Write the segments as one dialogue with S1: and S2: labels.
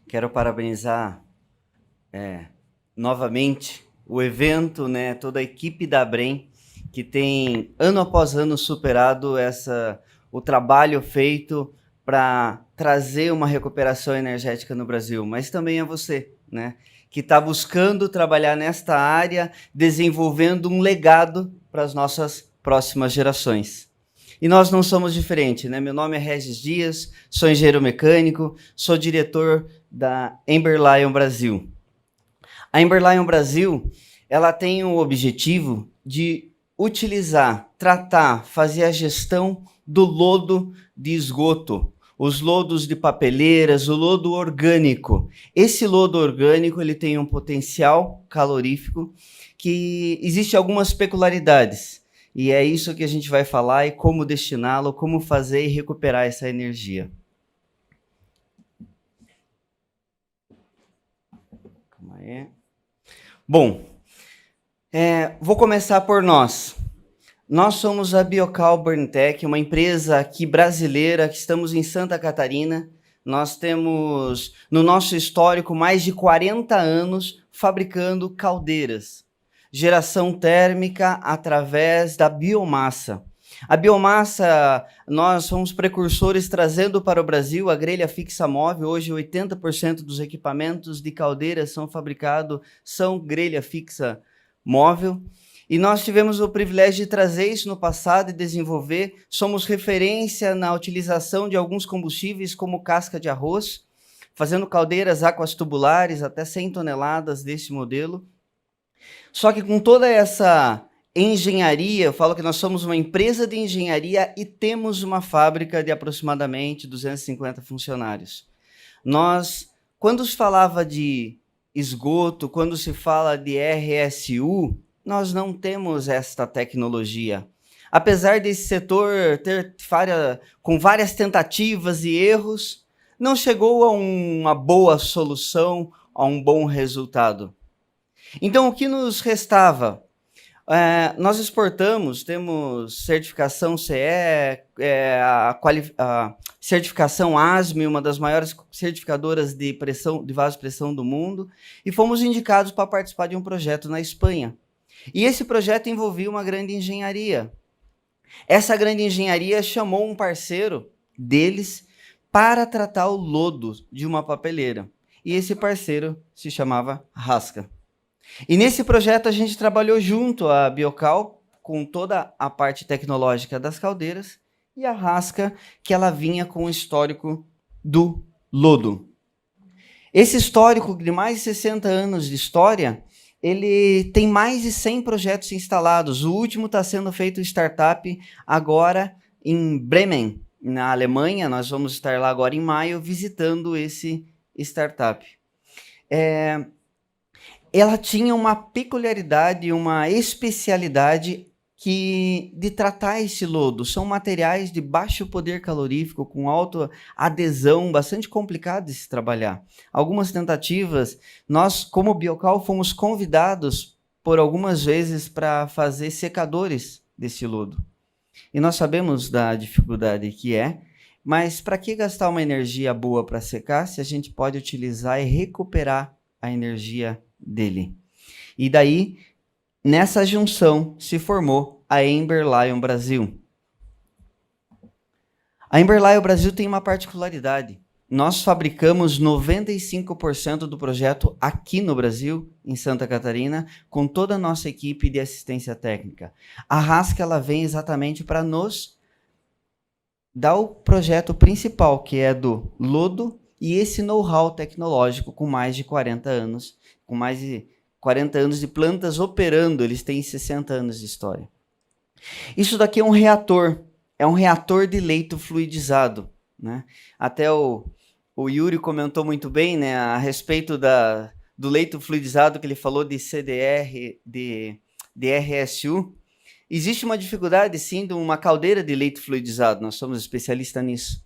S1: Quero parabenizar novamente o evento, né, toda a equipe da Brem, que tem ano após ano superado o trabalho feito para trazer uma recuperação energética no Brasil, mas também a você, né, que está buscando trabalhar nesta área, desenvolvendo um legado para as nossas próximas gerações. E nós não somos diferentes, né? Meu nome é Regis Dias, sou engenheiro mecânico, sou diretor da Ember Lion Brasil. A Ember Lion Brasil, ela tem o objetivo de utilizar, tratar, fazer a gestão do lodo de esgoto, os lodos de papeleiras, o lodo orgânico. Esse lodo orgânico, ele tem um potencial calorífico que existe algumas peculiaridades. E é isso que a gente vai falar e como destiná-lo, como fazer e recuperar essa energia. Calma aí. Bom, vou começar por nós. Nós somos a Biocal Burntech, uma empresa aqui brasileira que estamos em Santa Catarina. Nós temos no nosso histórico mais de 40 anos fabricando caldeiras. Geração térmica através da biomassa. A biomassa, nós somos precursores trazendo para o Brasil a grelha fixa móvel. Hoje 80% dos equipamentos de caldeiras são grelha fixa móvel. E nós tivemos o privilégio de trazer isso no passado e desenvolver. Somos referência na utilização de alguns combustíveis como casca de arroz, fazendo caldeiras aquas tubulares até 100 toneladas desse modelo. Só que com toda essa engenharia, eu falo que nós somos uma empresa de engenharia e temos uma fábrica de aproximadamente 250 funcionários. Quando se falava de esgoto, quando se fala de RSU, nós não temos esta tecnologia. Apesar desse setor com várias tentativas e erros, não chegou a uma boa solução, a um bom resultado. Então, o que nos restava? Nós exportamos, temos certificação CE, a certificação ASME, uma das maiores certificadoras de vasopressão do mundo, e fomos indicados para participar de um projeto na Espanha. E esse projeto envolvia uma grande engenharia. Essa grande engenharia chamou um parceiro deles para tratar o lodo de uma papeleira. E esse parceiro se chamava Rasca. E nesse projeto a gente trabalhou junto à Biocal, com toda a parte tecnológica das caldeiras, e a Rasca, que ela vinha com o histórico do lodo. Esse histórico de mais de 60 anos de história, ele tem mais de 100 projetos instalados. O último está sendo feito startup agora em Bremen, na Alemanha. Nós vamos estar lá agora em maio visitando esse startup. Ela tinha uma peculiaridade, uma especialidade de tratar esse lodo. São materiais de baixo poder calorífico, com alta adesão, bastante complicado de se trabalhar. Algumas tentativas, nós, como Biocal, fomos convidados por algumas vezes para fazer secadores desse lodo. E nós sabemos da dificuldade que é, mas para que gastar uma energia boa para secar, se a gente pode utilizar e recuperar a energia dele? E daí, nessa junção, se formou a Ember Lion Brasil. A Ember Lion Brasil tem uma particularidade. Nós fabricamos 95% do projeto aqui no Brasil, em Santa Catarina, com toda a nossa equipe de assistência técnica. A Rasca, ela vem exatamente para nos dar o projeto principal, que é do lodo, e esse know-how tecnológico com mais de 40 anos, com mais de 40 anos de plantas operando, eles têm 60 anos de história. Isso daqui é um reator de leito fluidizado, né? Até o Yuri comentou muito bem, né, a respeito do leito fluidizado, que ele falou de CDR, de RSU. Existe uma dificuldade, sim, de uma caldeira de leito fluidizado, nós somos especialistas nisso.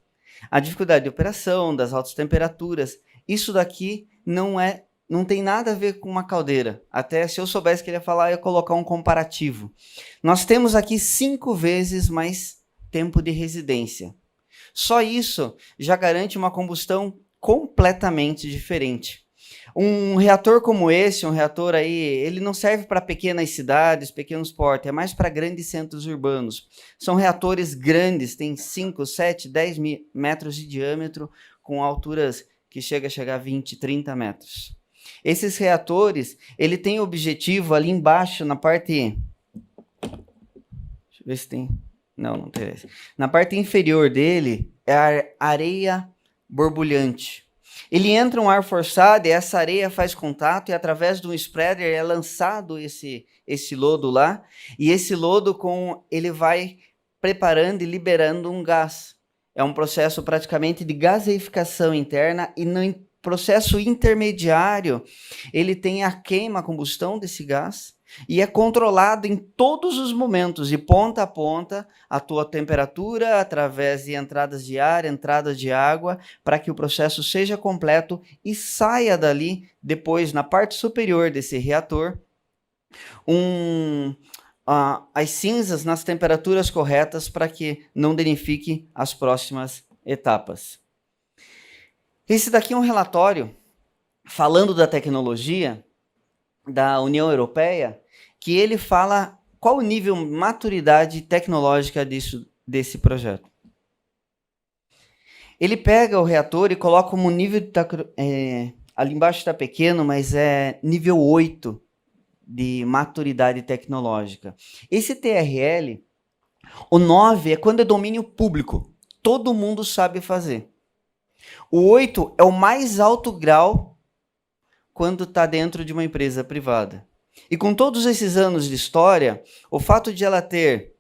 S1: A dificuldade de operação, das altas temperaturas, isso daqui não tem nada a ver com uma caldeira. Até se eu soubesse que ele ia falar, eu ia colocar um comparativo. Nós temos aqui 5 vezes mais tempo de residência. Só isso já garante uma combustão completamente diferente. Um reator como esse, um reator aí, ele não serve para pequenas cidades, pequenos portos, é mais para grandes centros urbanos. São reatores grandes, tem 5, 7, 10 metros de diâmetro, com alturas que chega a chegar a 20, 30 metros. Esses reatores, ele tem o objetivo ali embaixo, na parte... Deixa eu ver se tem... Não tem. Na parte inferior dele é a areia borbulhante. Ele entra um ar forçado e essa areia faz contato e através de um spreader é lançado esse lodo lá. E esse lodo ele vai preparando e liberando um gás. É um processo praticamente de gaseificação interna e no processo intermediário ele tem a queima, a combustão desse gás. E é controlado em todos os momentos, de ponta a ponta, a tua temperatura, através de entradas de ar, entradas de água, para que o processo seja completo e saia dali, depois, na parte superior desse reator, as cinzas nas temperaturas corretas para que não danifique as próximas etapas. Esse daqui é um relatório falando da tecnologia da União Europeia, que ele fala qual o nível de maturidade tecnológica desse projeto. Ele pega o reator e coloca como nível de... ali embaixo está pequeno, mas é nível 8 de maturidade tecnológica. Esse TRL, o 9 é quando é domínio público. Todo mundo sabe fazer. O 8 é o mais alto grau quando está dentro de uma empresa privada. E com todos esses anos de história, o fato de ela ter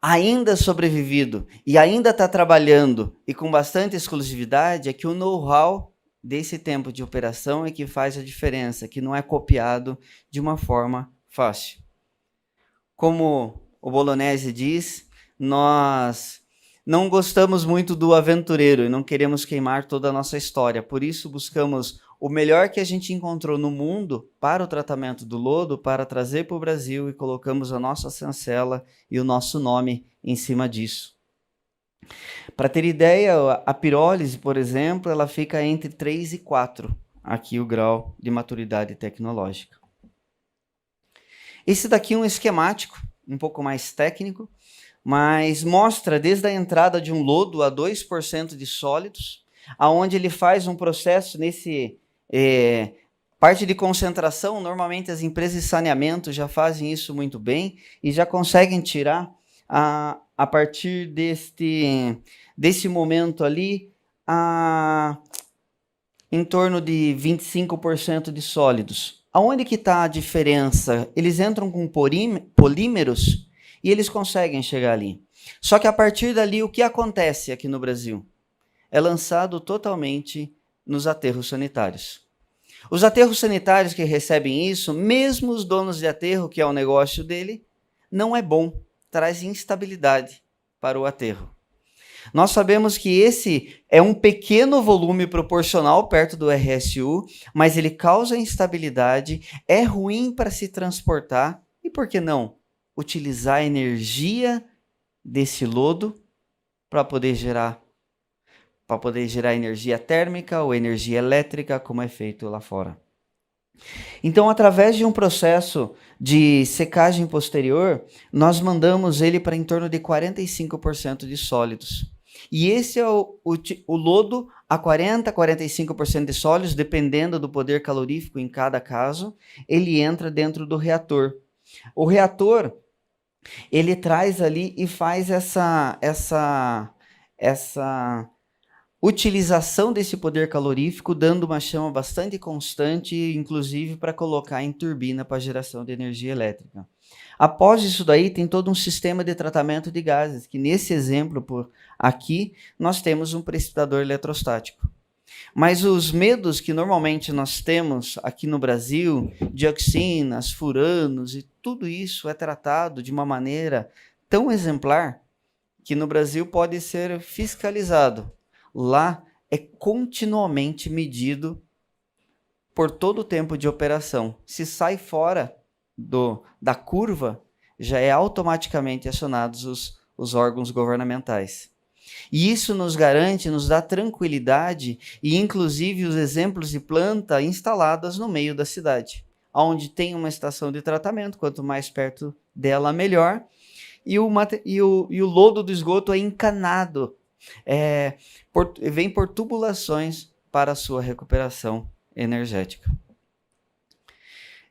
S1: ainda sobrevivido e ainda está trabalhando e com bastante exclusividade é que o know-how desse tempo de operação é que faz a diferença, que não é copiado de uma forma fácil. Como o Bolognese diz, nós não gostamos muito do aventureiro e não queremos queimar toda a nossa história, por isso buscamos o melhor que a gente encontrou no mundo para o tratamento do lodo, para trazer para o Brasil e colocamos a nossa chancela e o nosso nome em cima disso. Para ter ideia, a pirólise, por exemplo, ela fica entre 3 e 4, aqui o grau de maturidade tecnológica. Esse daqui é um esquemático, um pouco mais técnico, mas mostra desde a entrada de um lodo a 2% de sólidos, aonde ele faz um processo nesse... parte de concentração, normalmente as empresas de saneamento já fazem isso muito bem e já conseguem tirar a partir desse momento ali em torno de 25% de sólidos. Aonde que está a diferença? Eles entram com polímeros e eles conseguem chegar ali. Só que a partir dali, o que acontece aqui no Brasil? É lançado totalmente nos aterros sanitários. Os aterros sanitários que recebem isso, mesmo os donos de aterro, que é o negócio dele, não é bom, traz instabilidade para o aterro. Nós sabemos que esse é um pequeno volume proporcional perto do RSU, mas ele causa instabilidade, é ruim para se transportar e, por que não, utilizar a energia desse lodo para poder gerar energia térmica ou energia elétrica, como é feito lá fora. Então, através de um processo de secagem posterior, nós mandamos ele para em torno de 45% de sólidos. E esse é o lodo a 40%, 45% de sólidos, dependendo do poder calorífico em cada caso, ele entra dentro do reator. O reator, ele traz ali e faz essa utilização desse poder calorífico, dando uma chama bastante constante, inclusive para colocar em turbina para geração de energia elétrica. Após isso daí, tem todo um sistema de tratamento de gases, que nesse exemplo por aqui, nós temos um precipitador eletrostático. Mas os medos que normalmente nós temos aqui no Brasil, dioxinas, furanos, e tudo isso é tratado de uma maneira tão exemplar que no Brasil pode ser fiscalizado. Lá é continuamente medido por todo o tempo de operação. Se sai fora da curva, já é automaticamente acionados os órgãos governamentais. E isso nos garante, nos dá tranquilidade e, inclusive, os exemplos de planta instaladas no meio da cidade, onde tem uma estação de tratamento, quanto mais perto dela, melhor, e o lodo do esgoto é encanado, vem por tubulações para a sua recuperação energética.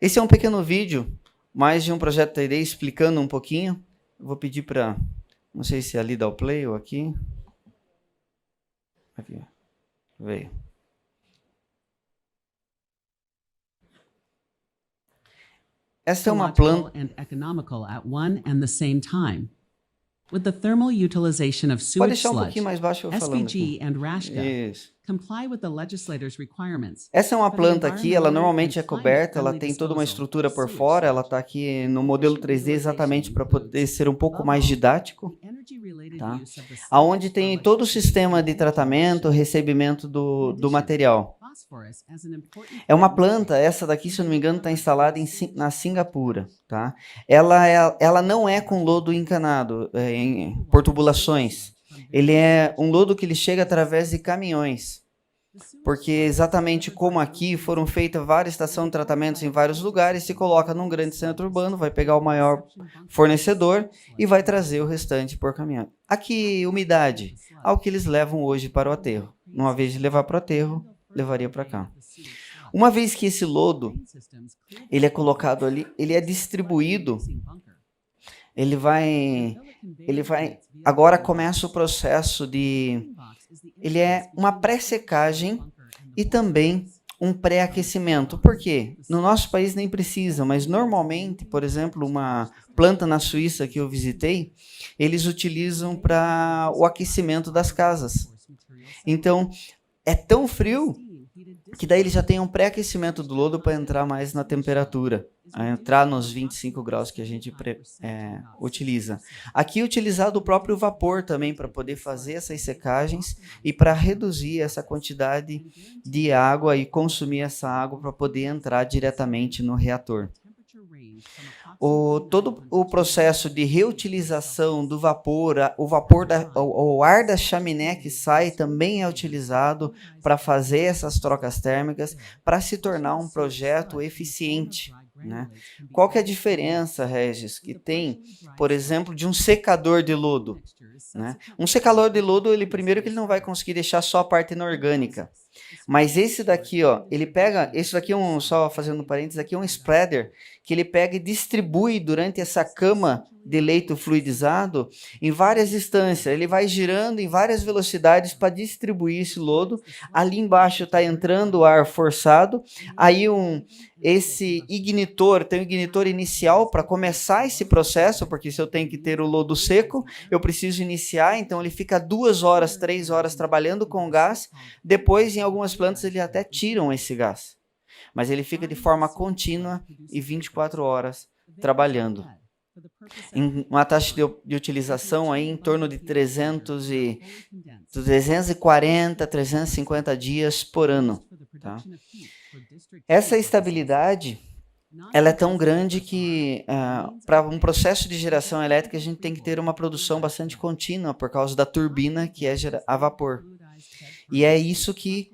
S1: Esse é um pequeno vídeo, mais de um projeto da ideia, explicando um pouquinho. Vou pedir para, não sei se ali dá o play ou aqui. Aqui, veio. Esta é uma planta.
S2: With the thermal utilization of
S1: Pode
S2: sewage
S1: deixar um
S2: sludge,
S1: pouquinho mais baixo eu falando aqui.
S2: SVG and RASHCA
S1: Isso.
S2: comply with the legislators' requirements.
S1: Essa é uma
S2: for the
S1: planta aqui, ela
S2: environmental
S1: normalmente é
S2: and
S1: coberta, ela
S2: climate-friendly
S1: tem toda uma
S2: disposal
S1: estrutura
S2: of
S1: por
S2: sewage
S1: fora, ela
S2: sludge.
S1: está aqui no modelo 3D exatamente para poder ser um pouco mais didático,
S2: The energy-related
S1: tá?
S2: use of the sludge
S1: Aonde
S2: for
S1: tem todo o
S2: electricity
S1: sistema de
S2: and
S1: tratamento,
S2: generation.
S1: recebimento do material.
S2: Phosphorus as an important
S1: É uma
S2: pigment
S1: planta, essa daqui, se eu não me engano, está instalada na Singapura, tá? Ela não é com lodo encanado, por tubulações. Ele é um lodo que ele chega através de caminhões. Porque exatamente como aqui foram feitas várias estações de tratamentos em vários lugares, se coloca num grande centro urbano, vai pegar o maior fornecedor e vai trazer o restante por caminhão. Aqui, umidade, ao que eles levam hoje para o aterro. Uma vez de levar para o aterro, levaria para cá. Uma vez que esse lodo, ele é colocado ali, ele é distribuído, ele vai, agora começa o processo ele é uma pré-secagem e também um pré-aquecimento. Por quê? No nosso país nem precisa, mas normalmente, por exemplo, uma planta na Suíça que eu visitei, eles utilizam para o aquecimento das casas. Então, é tão frio que daí ele já tem um pré-aquecimento do lodo para entrar mais na temperatura, a entrar nos 25 graus que a gente utiliza. Aqui é utilizado o próprio vapor também para poder fazer essas secagens e para reduzir essa quantidade de água e consumir essa água para poder entrar diretamente no reator. Todo o processo de reutilização do vapor, o ar da chaminé que sai também é utilizado para fazer essas trocas térmicas para se tornar um projeto eficiente, né? Qual que é a diferença, Regis, que tem, por exemplo, de um secador de lodo, né? Um secador de lodo, primeiro que ele não vai conseguir deixar só a parte inorgânica. Mas esse daqui, ó, esse daqui só fazendo parênteses, aqui é um spreader, que ele pega e distribui durante essa cama de leito fluidizado em várias instâncias. Ele vai girando em várias velocidades para distribuir esse lodo. Ali embaixo está entrando o ar forçado. Aí esse ignitor, tem um ignitor inicial para começar esse processo, porque se eu tenho que ter o lodo seco, eu preciso iniciar, então ele fica 2 horas, 3 horas trabalhando com gás. Depois, em algumas plantas, eles até tiram esse gás. Mas ele fica de forma contínua e 24 horas trabalhando. Em uma taxa de utilização aí em torno de 340, 350 dias por ano. Tá? Essa estabilidade, ela é tão grande que para um processo de geração elétrica a gente tem que ter uma produção bastante contínua por causa da turbina que é a vapor. E é isso que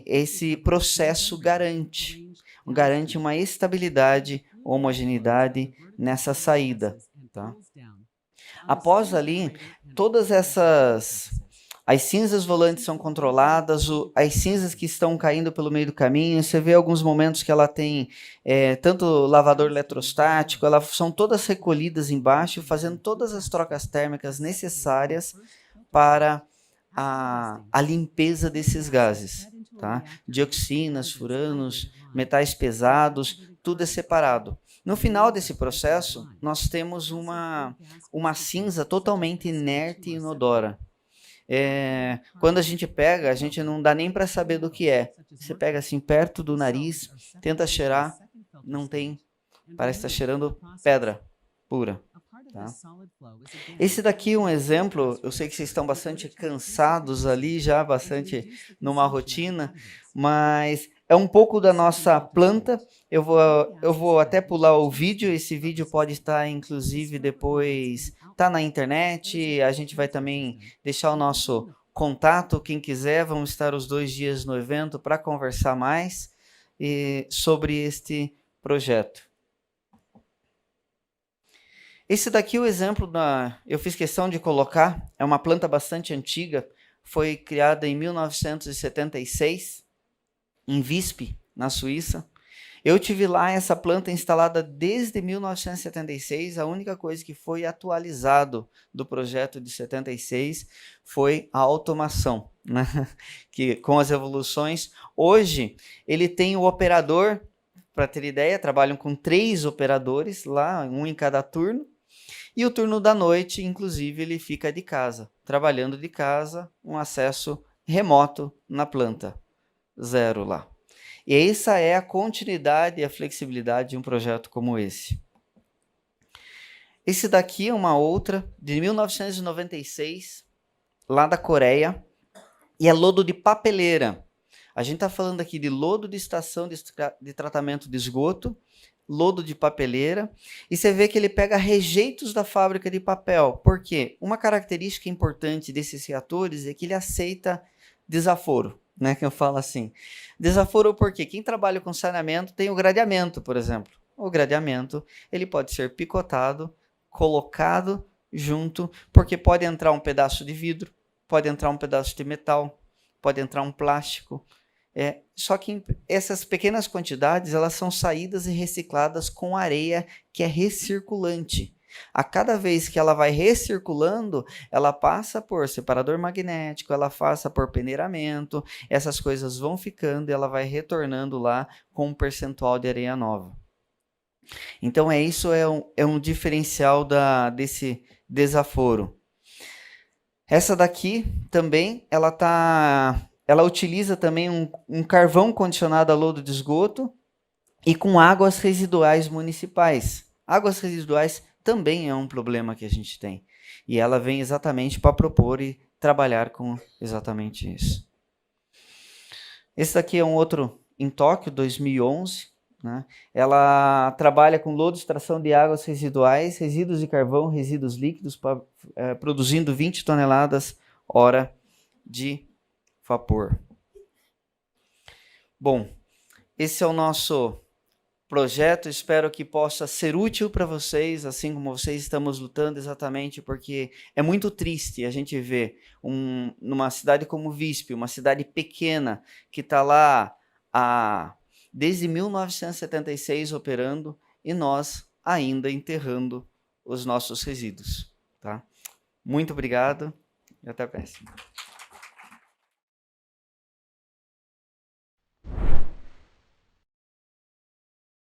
S1: esse processo garante uma estabilidade, homogeneidade nessa saída. Tá? Após ali, todas as cinzas volantes são controladas, as cinzas que estão caindo pelo meio do caminho, você vê alguns momentos que ela tem tanto lavador eletrostático, elas são todas recolhidas embaixo, fazendo todas as trocas térmicas necessárias para a limpeza desses gases, tá? Dioxinas, furanos, metais pesados, tudo é separado. No final desse processo, nós temos uma cinza totalmente inerte e inodora. Quando a gente pega, a gente não dá nem para saber do que é. Você pega assim perto do nariz, tenta cheirar, não tem, parece estar cheirando pedra pura. Tá? Esse daqui é um exemplo, eu sei que vocês estão bastante cansados ali já, bastante numa rotina, mas é um pouco da nossa planta. Eu vou até pular o vídeo, esse vídeo pode estar inclusive depois tá na internet, a gente vai também deixar o nosso contato, quem quiser, vamos estar os 2 dias no evento para conversar mais sobre este projeto. Esse daqui é o exemplo eu fiz questão de colocar, é uma planta bastante antiga, foi criada em 1976, em Visp, na Suíça. Eu tive lá essa planta instalada desde 1976, a única coisa que foi atualizado do projeto de 76 foi a automação, né? Que com as evoluções, hoje ele tem o operador, para ter ideia, trabalham com 3 operadores lá, um em cada turno, e o turno da noite, inclusive, ele fica de casa, trabalhando de casa, um acesso remoto na planta, 0 lá. E essa é a continuidade e a flexibilidade de um projeto como esse. Esse daqui é uma outra, de 1996, lá da Coreia, e é lodo de papeleira. A gente está falando aqui de lodo de estação de tratamento de esgoto, lodo de papeleira, e você vê que ele pega rejeitos da fábrica de papel. Por quê? Uma característica importante desses reatores é que ele aceita desaforo, né? Que eu falo assim. Desaforo porque quem trabalha com saneamento tem o gradeamento, por exemplo. O gradeamento, ele pode ser picotado, colocado junto, porque pode entrar um pedaço de vidro, pode entrar um pedaço de metal, pode entrar um plástico. Só que essas pequenas quantidades, elas são saídas e recicladas com areia que é recirculante. A cada vez que ela vai recirculando, ela passa por separador magnético, ela passa por peneiramento, essas coisas vão ficando e ela vai retornando lá com um percentual de areia nova. Então isso é um diferencial desse desaforo. Essa daqui também, ela utiliza também um carvão condicionado a lodo de esgoto e com águas residuais municipais. Águas residuais também é um problema que a gente tem. E ela vem exatamente para propor e trabalhar com exatamente isso. Esse daqui é um outro em Tóquio, 2011. Né? Ela trabalha com lodo de extração de águas residuais, resíduos de carvão, resíduos líquidos, produzindo 20 toneladas hora de vapor. Bom, esse é o nosso projeto, espero que possa ser útil para vocês, assim como vocês estamos lutando exatamente, porque é muito triste a gente ver numa cidade como Visp, uma cidade pequena, que está lá desde 1976 operando, e nós ainda enterrando os nossos resíduos. Tá? Muito obrigado e até a próxima.